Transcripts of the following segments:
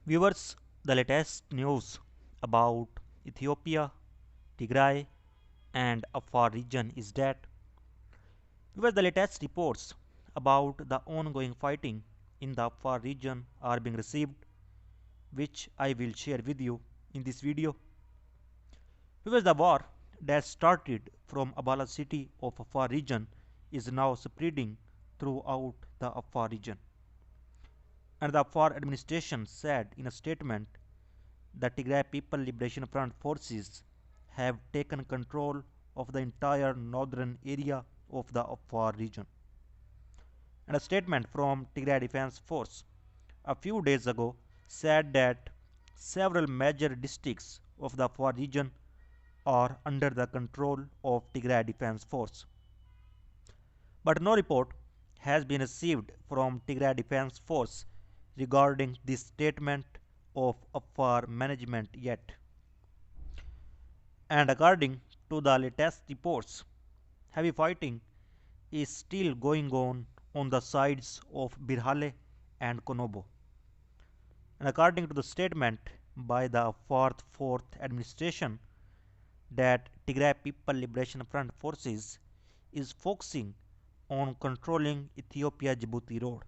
Viewers, the latest news about Ethiopia, Tigray, and Afar region is that the latest reports about the ongoing fighting in the Afar region are being received, which I will share with you in this video. The war that started from Abala city of Afar region is now spreading throughout the Afar region. And the Afar administration said in a statement the Tigray People Liberation Front forces have taken control of the entire northern area of the Afar region. And a statement from Tigray Defense Force a few days ago said that several major districts of the Afar region are under the control of Tigray Defense Force. But no report has been received from Tigray Defense Force regarding this statement of Afar management yet. And according to the latest reports, heavy fighting is still going on the sides of Birhale and Konobo. And according to the statement by the Fourth Administration, that Tigray People Liberation Front forces is focusing on controlling Ethiopia-Djibouti road,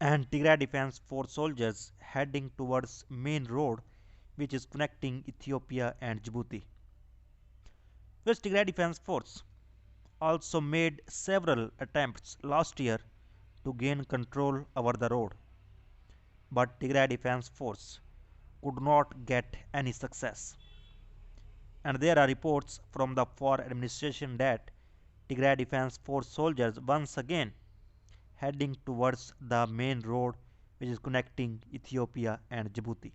and Tigray Defense Force soldiers heading towards main road which is connecting Ethiopia and Djibouti. West Tigray Defense Force also made several attempts last year to gain control over the road, but Tigray Defense Force could not get any success. And there are reports from the Afar administration that Tigray Defense Force soldiers once again heading towards the main road which is connecting Ethiopia and Djibouti.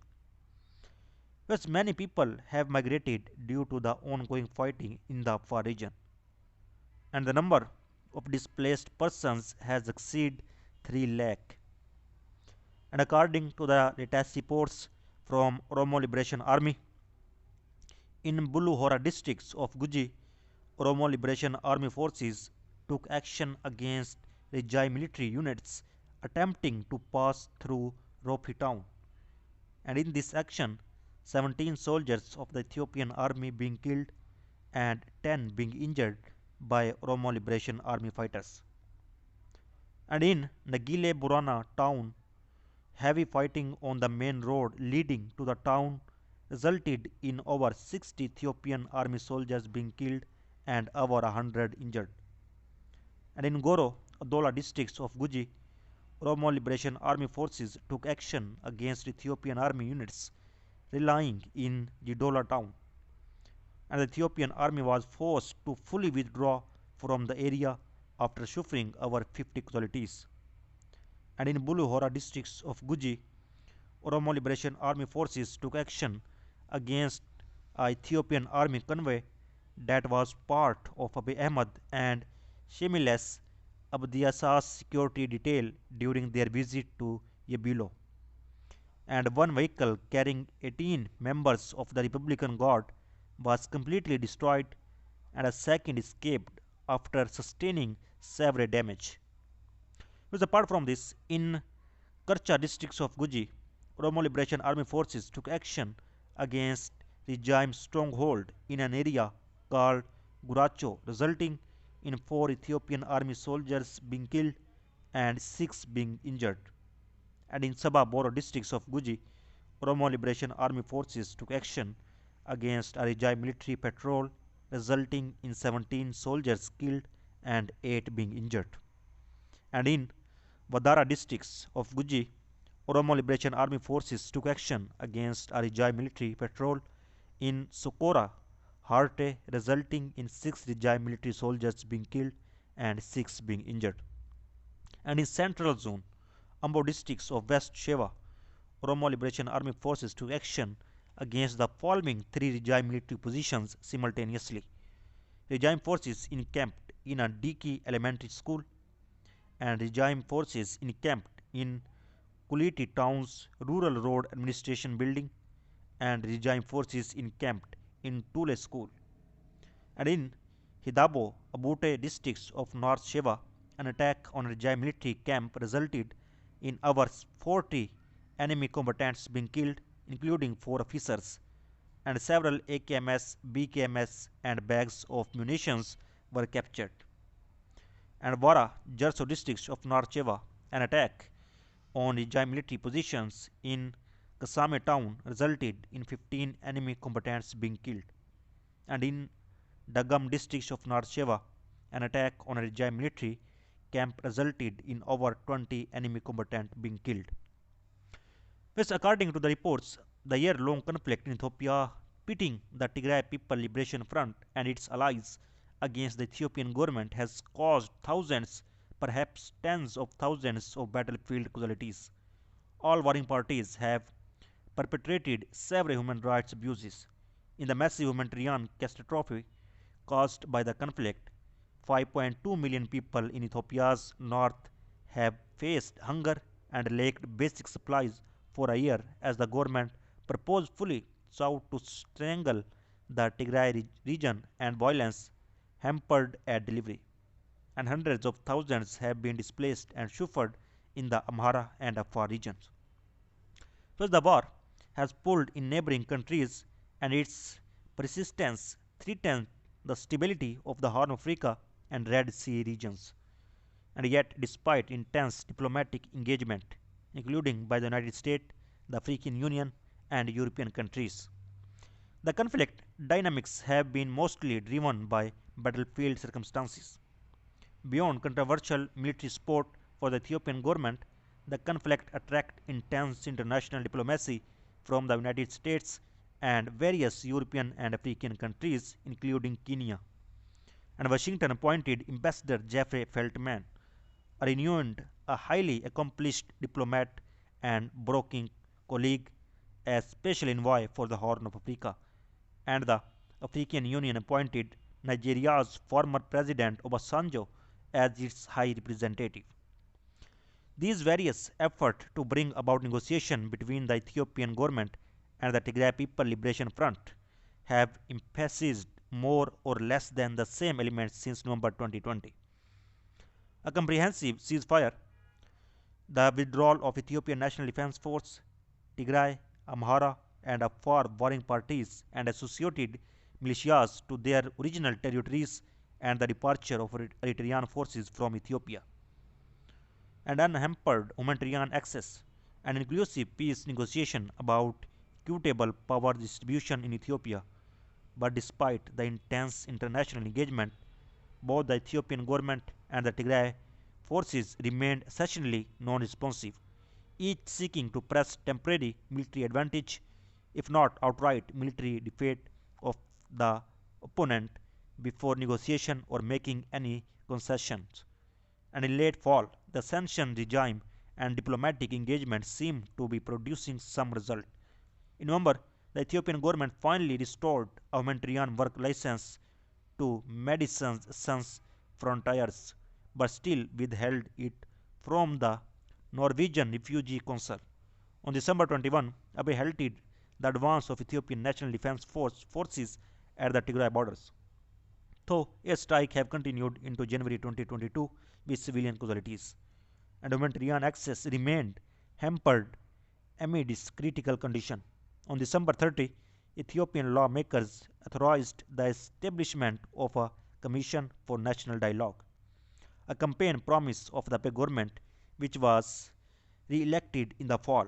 Thus, many people have migrated due to the ongoing fighting in the Afar region, and the number of displaced persons has exceeded 3 lakh. And according to the latest reports from Oromo Liberation Army, in Buluhora districts of Guji, Oromo Liberation Army forces took action against Tigray military units attempting to pass through Rofi town. And in this action, 17 soldiers of the Ethiopian army being killed and 10 being injured by Oromo Liberation Army fighters. And in Nagile Burana town, heavy fighting on the main road leading to the town resulted in over 60 Ethiopian army soldiers being killed and over 100 injured. And in Goro, Adola districts of Guji, Oromo Liberation Army forces took action against Ethiopian army units relying in Jidola town, and the Ethiopian army was forced to fully withdraw from the area after suffering over 50 casualties. And in Buluhora districts of Guji, Oromo Liberation Army forces took action against a Ethiopian army convoy that was part of Abiy Ahmed and Shemiles Abdiasa's security detail during their visit to Yebilo. And one vehicle carrying 18 members of the Republican Guard was completely destroyed, and a second escaped after sustaining severe damage. Apart from this, in Karcha districts of Guji, Oromo Liberation Army forces took action against regime stronghold in an area called Guracho, resulting in 4 Ethiopian army soldiers being killed and 6 being injured. And in Sabah Boro districts of Guji, Oromo Liberation Army forces took action against a regime military patrol, resulting in 17 soldiers killed and 8 being injured. And in Vadara districts of Guji, Oromo Liberation Army forces took action against a regime military patrol in Sokora, Harte, resulting in 6 regime military soldiers being killed and 6 being injured. And in Central Zone, Ambo districts of West Sheva, Oromo Liberation Army forces took action against the following 3 regime military positions simultaneously. Regime forces encamped in a Diki elementary school, and regime forces encamped in Kuliti town's rural road administration building, and regime forces encamped in Tule school. And in Hidabo, Abute districts of North Sheva, an attack on a regime military camp resulted in over 40 enemy combatants being killed, including 4 officers, and several AKMS, BKMS, and bags of munitions were captured. And Vara, Jerso district of North Cheva, an attack on Nizam military positions in Kasame town resulted in 15 enemy combatants being killed. And in Dagam district of North Sheva, an attack on a Nizam military camp resulted in over 20 enemy combatants being killed. Yes, according to the reports, the year-long conflict in Ethiopia pitting the Tigray People Liberation Front and its allies against the Ethiopian government has caused thousands, perhaps tens of thousands of battlefield casualties. All warring parties have perpetrated several human rights abuses. In the massive humanitarian catastrophe caused by the conflict, 5.2 million people in Ethiopia's north have faced hunger and lacked basic supplies for a year as the government purposefully sought to strangle the Tigray region and violence hampered at delivery. And hundreds of thousands have been displaced and suffered in the Amhara and Afar regions. Thus, the war has pulled in neighboring countries and its persistence threatens the stability of the Horn of Africa and Red Sea regions. And yet, despite intense diplomatic engagement, including by the United States, the African Union, and European countries, the conflict dynamics have been mostly driven by battlefield circumstances. Beyond controversial military support for the Ethiopian government, the conflict attracted intense international diplomacy from the United States and various European and African countries, including Kenya. And Washington appointed Ambassador Jeffrey Feltman, a renowned, a highly accomplished diplomat and broking colleague, as special envoy for the Horn of Africa. And the African Union appointed Nigeria's former President Obasanjo as its high representative. These various efforts to bring about negotiation between the Ethiopian government and the Tigray People Liberation Front have emphasized more or less than the same elements since November 2020. A comprehensive ceasefire, the withdrawal of Ethiopian National Defense Force, Tigray, Amhara, and Afar warring parties and associated militias to their original territories, and the departure of Eritrean forces from Ethiopia, and unhampered humanitarian access, and inclusive peace negotiation about equitable power distribution in Ethiopia. But despite the intense international engagement, both the Ethiopian government and the Tigray forces remained essentially non-responsive, each seeking to press temporary military advantage, if not outright military defeat of the opponent before negotiation or making any concessions. And in late fall, the sanction regime and diplomatic engagement seemed to be producing some result. In November, the Ethiopian government finally restored a humanitarian work license to Medicines Sans Frontiers, but still withheld it from the Norwegian Refugee Council. On December 21, Abiy halted the advance of Ethiopian National Defense forces at the Tigray borders. Though airstrikes have continued into January 2022 with civilian casualties, and humanitarian access remained hampered amid this critical condition. On December 30, Ethiopian lawmakers authorized the establishment of a Commission for National Dialogue, a campaign promise of the government which was re-elected in the fall.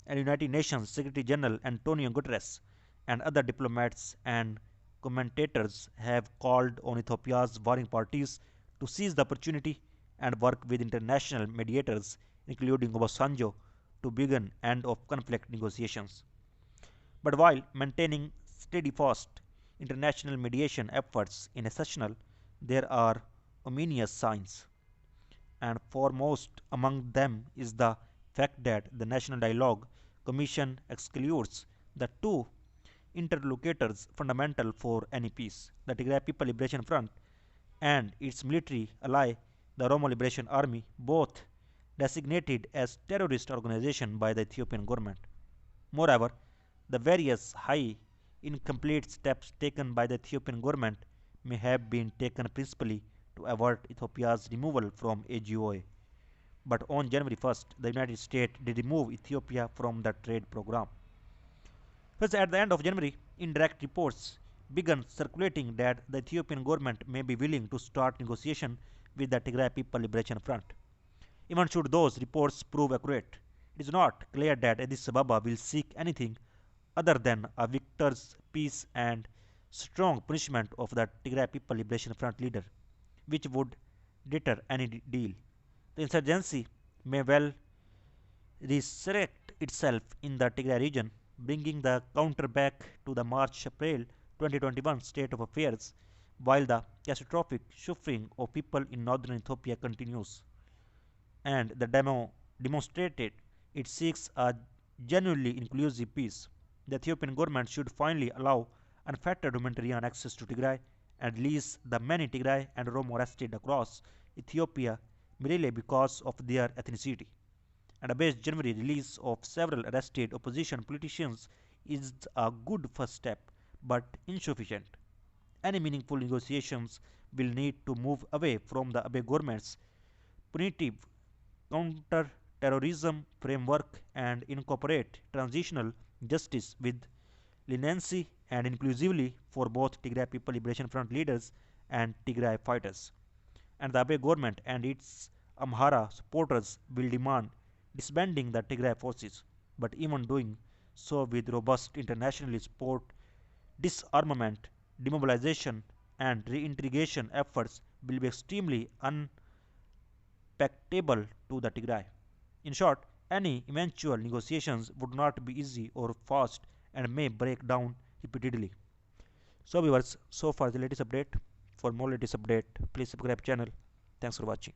And United Nations Secretary General Antonio Guterres and other diplomats and commentators have called on Ethiopia's warring parties to seize the opportunity and work with international mediators, including Obasanjo, to begin end of conflict negotiations. But while maintaining steadfast international mediation efforts is essential, there are ominous signs, and foremost among them is the fact that the National Dialogue Commission excludes the two interlocutors fundamental for any peace, the Tigray People Liberation Front and its military ally, the Oromo Liberation Army, both designated as terrorist organizations by the Ethiopian government. Moreover, the various high incomplete steps taken by the Ethiopian government may have been taken principally to avert Ethiopia's removal from AGOA. But on January 1st, the United States did remove Ethiopia from the trade program. Thus, at the end of January, indirect reports began circulating that the Ethiopian government may be willing to start negotiation with the Tigray People Liberation Front. Even should those reports prove accurate, it is not clear that Addis Ababa will seek anything other than a victor's peace and strong punishment of the Tigray People Liberation Front leader, which would deter any deal. The insurgency may well resurrect itself in the Tigray region, bringing the counter back to the March-April 2021 state of affairs, while the catastrophic suffering of people in northern Ethiopia continues. And the demo demonstrated it seeks a genuinely inclusive peace. The Ethiopian government should finally allow unfettered humanitarian access to Tigray and release the many Tigray and Oromo arrested across Ethiopia merely because of their ethnicity. And a base January release of several arrested opposition politicians is a good first step, but insufficient. Any meaningful negotiations will need to move away from the Abe government's punitive counter-terrorism framework and incorporate transitional justice with leniency and inclusively for both Tigray People Liberation Front leaders and Tigray fighters. And the Abe government and its Amhara supporters will demand disbanding the Tigray forces, but even doing so with robust international support, disarmament, demobilization, and reintegration efforts will be extremely unpactable to the Tigray. In short, any eventual negotiations would not be easy or fast and may break down repeatedly. So viewers, so far the latest update. For more latest update, please subscribe channel. Thanks for watching.